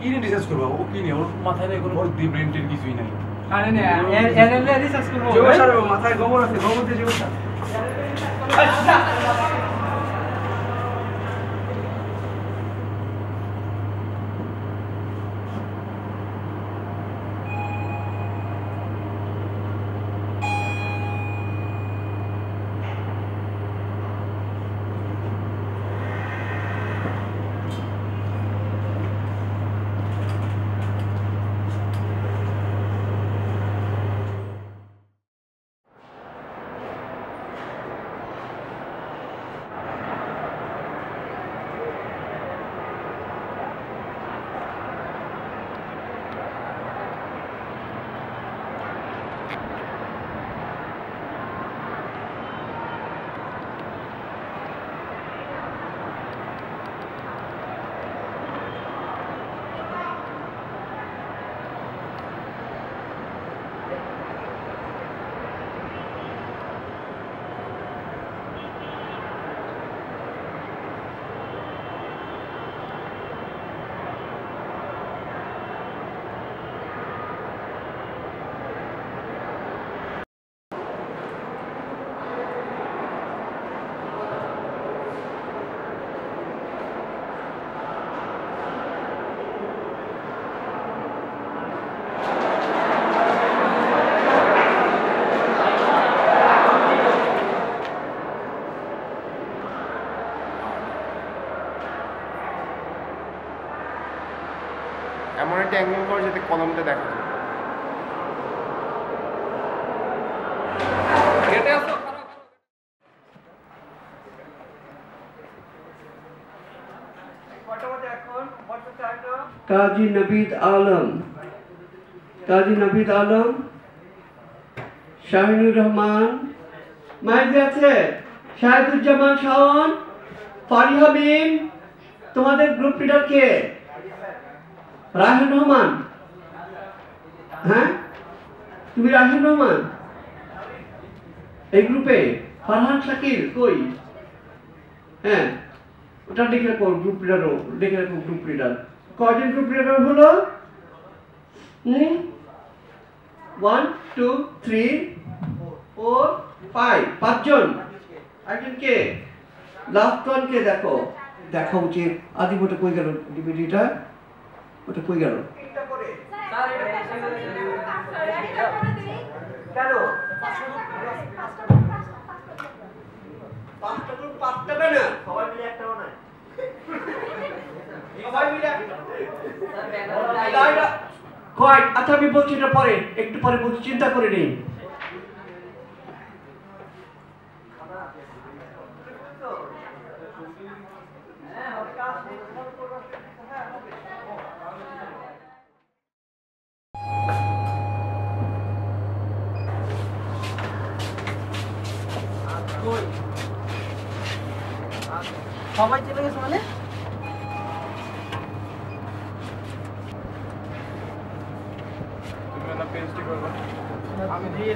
কি নিয়ে রিসার্চ করবো? ও কি নিয়ে? ওর মাথায় নেই কোনো বুদ্ধি, ব্রেন টেন কিছুই নাই। আরে না এর রিসার্চ করব জৈব সার মাথায় গোবর আছে, গোবর দিয়ে জৈব সার। এমন একটা অ্যাঙ্গেল করে যাতে কলমটা দেখা যায়। কাজী নবীদ আলম, কাজী নবীদ আলম, শাহিনুর রহমান, মাইজে আছে, শাহিদুজ্জামান শাওন, ফারিহা মিম, তোমাদের গ্রুপ লিডার কে? রাহিন রহমান। হ্যাঁ, তুমি রাহিন রহমান এই গ্রুপে? ফারহান শাকির কই? হ্যাঁ, ওটা লিখে রাখো, গ্রুপ লিডারও লিখে রাখো, গ্রুপ লিডার। কয়জন গ্রুপ লিডার হলো? 1 2 3 4 5, পাঁচজন। একজন কে? লাস্ট ওয়ান কে? দেখো, দেখা উচিত। আদি ওটা কই গেল? ডিভিডিটা ওটা কই গেল? কেন পাঁচটা গ্রুপ? পাঁচটা কেন? সবাই মিলে একটাও নাই। সবাই মিলে কয়? আচ্ছা আমি বলছি এটা পরে, একটু পরে বলছি, চিন্তা করে নেই। সবাই চলে গেছে মানে? তুমি না পেস্টি করবে, আমি দিয়ে